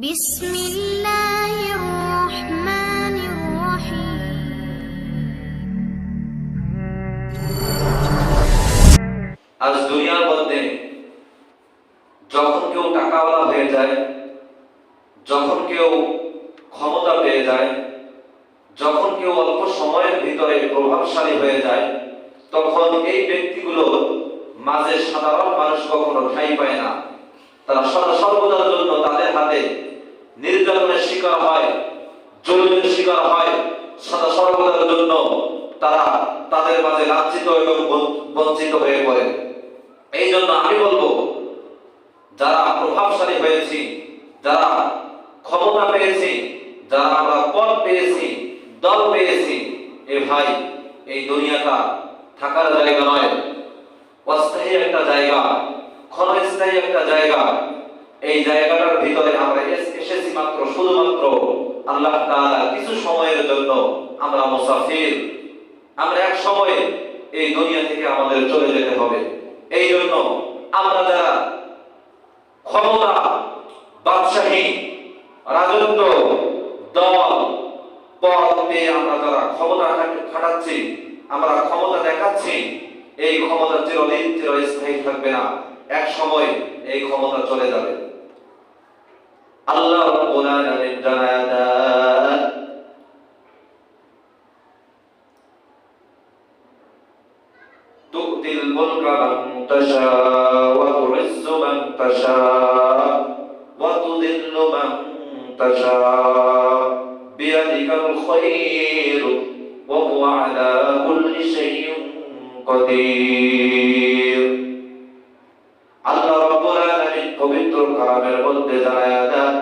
বিসমিল্লাহির রহমানির রহিম। আজ দুনিয়ার মধ্যে যখন কেউ টাকাওয়ালা হয়ে যায়, যখন কেউ ক্ষমতা পেয়ে যায়, যখন কেউ অল্প সময়ের ভিতরে প্রভাবশালী হয়ে যায়, তখন এই ব্যক্তিগুলোর মাঝে সাধারণ মানুষ কখনো ঠাঁই পায় না। তারা সর্বদার জন্য তাদের হাতে নির্যাতনের শিকার হয়, জুলুমের শিকার হয়, সর্বদার জন্য তারা তাদের মাঝে লাঞ্ছিত এবং বঞ্চিত হয়ে পড়ে। এই জন্য আমি বলবো, যারা প্রভাবশালী হয়েছি, যারা ক্ষমতা পেয়েছি, যারা আমরা পদ পেয়েছি, দল পেয়েছি, এ ভাই, এই দুনিয়াটা থাকার জায়গা নয়, অস্থায়ী একটা জায়গা, ক্ষণস্থায়ী একটা জায়গা। এই জায়গাটার ভিতরে আমরা এসেছি মাত্র শুধুমাত্র আল্লাহ তাআলা কিছু সময়ের জন্য। আমরা মুসাফির, আমরা এক সময় এই দুনিয়া থেকে আমাদের চলে যেতে হবে। এই জন্য আমরা যারা ক্ষমতা, বাদশাহী, রাজত্ব, দল, পদ পেয়ে আমরা যারা ক্ষমতা খাটাচ্ছি, আমরা ক্ষমতা দেখাচ্ছি, এই ক্ষমতা চিরদিন চিরস্থায়ী থাকবে না। এক সময় এই ক্ষমতা চলে যাবে। আল্লাহ রাব্বুল আলামিন জানায় দেন, তুতিল মুলকা মান তাশা ওয়া তুইজ্জু মান তাশা ওয়া তুযিল্লু মান তাশা বিয়াদিকাল খায়র ওয়া হুয়া আলা কুল্লি শাইইন কাদির। আল্লাহ রাব্বুল আলামিন পবিত্র কালামের মধ্যে জানায়া দেন,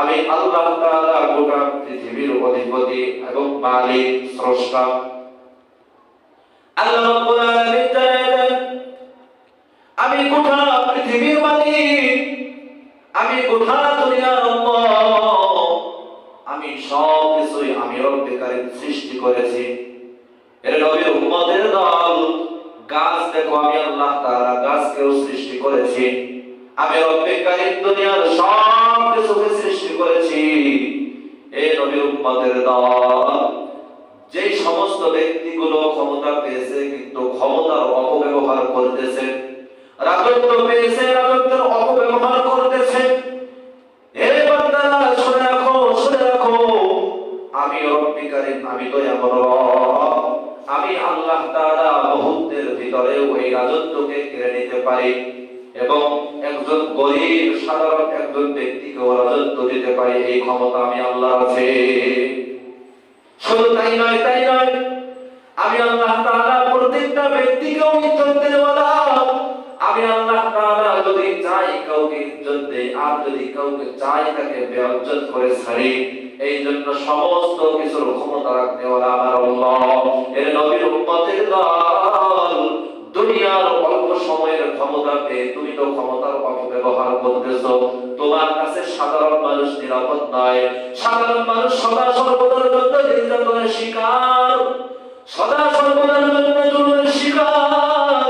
আমি আল্লাহ তাআলা গোটা পৃথিবীর অধিপতি এবং মালিক, স্রষ্টা। আল্লাহ রাব্বুল আলামিন জানায়া দেন, আমি গোটা পৃথিবীর মালিক, আমি গোটা দুনিয়ার রব, আমি সব কিছুই আমি রব্বে কারীম সৃষ্টি করেছি। এর নবীর উম্মতের দল, গাছ দেখো, আমি আল্লাহ তাআলা গাছকেও সৃষ্টি করেছি। আমি রব্বে কারীম দুনিয়ার সব কিছুকে সৃষ্টি করেছি। এই নবীর উম্মতের দল, যে সমস্ত ব্যক্তিগুলো ক্ষমতা পেয়েছে কিন্তু ক্ষমতার অপব্যবহার করতেছে, রাজত্ব পেয়েছে, রাজত্বের অপব্যবহার করতেছে, এই বান্দারা শুনে রাখো, শুনে রাখো, আমি রব্বে কারীম, আমি দয়াময় রব, আমি আল্লাহ তাআলা মুহূর্তের ভিতরে ওই রাজত্বকে কেড়ে নিতে পারি এবং একজন গরীব সাধারণ একজন ব্যক্তিকে রাজত্ব দিতে পারি। এই ক্ষমতা আমি আল্লাহর আছে। শুধু তাই নয়, তাই নয়, আমি আল্লাহ তাআলা প্রত্যেকটা ব্যক্তিকে ইজ্জত দেওয়ালা। আমি আল্লাহ তাআলা যদি চাই কাউকে ইজ্জত দেই, আর যদি কাউকে চাই তাকে বেইজ্জত করে ছাড়ি। এই জন্য সমস্ত কিছুর ক্ষমতা রাখনেওয়ালা আমার আল্লাহ। এর নবীর উম্মতের দল, দুনিয়ার অল্প সময়ের ক্ষমতা পেয়ে তুমি তো ক্ষমতার অপব্যবহার করতেছো। তোমার কাছে সাধারণ মানুষ নিরাপদ নয়। সাধারণ মানুষ সদা সর্বদার জন্য নির্যাতনের শিকার, সদা সর্বদার জন্য জুলুমের শিকার।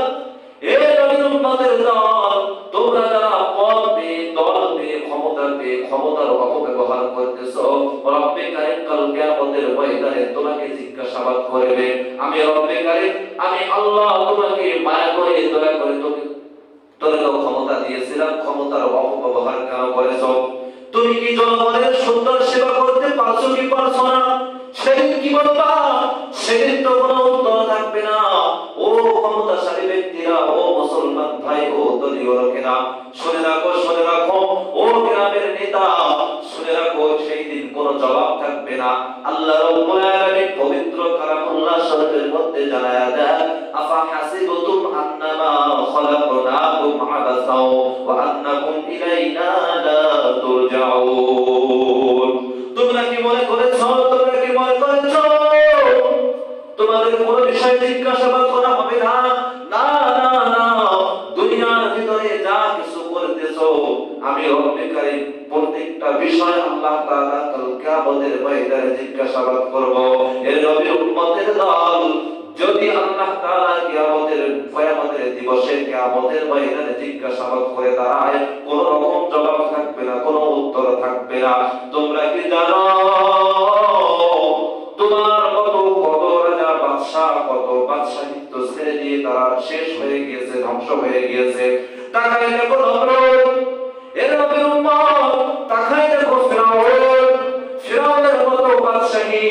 এই নবীর উম্মতের দল, তোমরা যারা পদ পেয়ে, দল পেয়ে, ক্ষমতা পেয়ে ক্ষমতার অপব্যবহার করতেছো, রব্বে কারীম কাল কিয়ামতের ময়দানে তোমাকে জিজ্ঞাসাবাদ করবে। আমি রব্বে কারীম, আমি আল্লাহ তোমাকে মায়া করে, দয়া করে তোরে তো ক্ষমতা দিয়েছিলাম, ক্ষমতার অপব্যবহার কেন করেছো? তুমি কি জনগণের সুন্দর সেবা করতে পারছো কি পারছো না? সেদিন কি বলবা? সেদিন তো কোনো উত্তর থাকবে না। ও ক্ষমতাশালী ব্যক্তিরা, ও মুসলমান ভাই, ও দলীয় লোকেরা, শুনে রাখো, শুনে রাখো, ও গ্রামের নেতা, শুনে রাখো, সেই দিন কোনো জবাব থাকবে না। আল্লাহ রাব্বুল আলামিন পবিত্র কালামুল্লাহ শরীফের মধ্যে জানায়া দেন, আফা হাসিবতুম আন্নামা খালাকনাকুম আবাসাও ওয়া আন্নাকুম ইলাইনা লা তুরজাউন। তোমরা কি মনে করেছো, তোমরা কি মনে করেছো তোমাদের কোনো বিষয় জিজ্ঞাসাবাদ করা হবে না? না না না, দুনিয়ার ভিতরে যা কিছু করতেছো, আমি রব্বে কারীম প্রত্যেকটা বিষয় আল্লাহ তাআলা কাল কিয়ামতের ময়দানে জিজ্ঞাসাবাদ করব। এর নবীর উম্মতের দল, যদি আল্লাহ তাআলা কিয়ামতের দিবসে কিয়ামতের ময়দানে জিজ্ঞাসাবাদ করে দাঁড়ায়, কোনো রকম জবাব থাকবে না, কোনো উত্তর থাকবে না। না। তোমরা কি জানো তোমার কত কত রাজা বাদশা কত বাদশাহিত্ব ছেড়ে দিয়ে তারা শেষ হয়ে গিয়েছে, ধ্বংস হয়ে গিয়েছে। তাকাই দেখো নমরুদ, এর নবীর উম্মত, তাকাই দেখো ফিরাউন, ফিরাউনের মতো বাদশাহী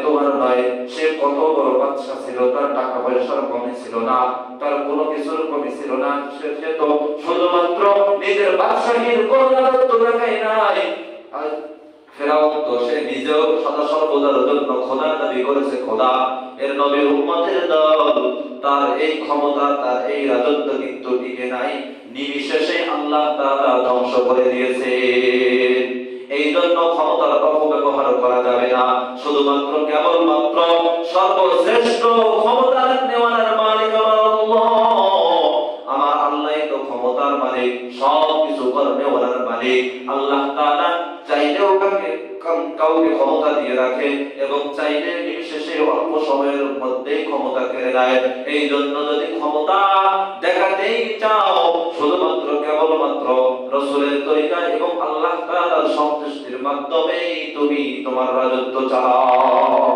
তোমার নয়, সে কত বড় বাদশা ছিল, তার টাকা পয়সার কমি ছিল না, তার কোনো কিছুর কমি ছিল না। সে তো শুধুমাত্র নিজের বাদশাহীর করুণাদত্ত দেখায় নাই। আর ফেরাউন তো সে নিজেও সদা সর্বদার জন্য খোদা দাবি করেছে খোদা। এর নবীর উম্মতের দল তার এই ক্ষমতা, তার এই রাজত্ব কিন্তু টিকে নাই, নিমিষেষে আল্লাহ তাআলা ধ্বংস করে দিয়েছে। এই জন্য ক্ষমতার অপব্যবহার করা যাবে না। শুধুমাত্র কেবলমাত্র সর্বশ্রেষ্ঠ ক্ষমতা নেওয়ার মালিক আমার আল্লাহ। আমার আল্লাহই তো ক্ষমতার মালিক, সব কিছু নেওয়ার মালিক। আল্লাহ তাআলা চাইলেও কাউকে ক্ষমতা দিয়ে রাখে এবং চাইলে নিঃশেষে অল্প সময়ের মধ্যে ক্ষমতা কেড়ে নেয়। এই জন্য যদি ক্ষমতা দেখাতেই চাও, শুধুমাত্র কেবলমাত্র রাসূলের তরিকা এবং আল্লাহ তাআলার সন্তুষ্টির মাধ্যমেই তুমি তোমার রাজত্ব চালাও।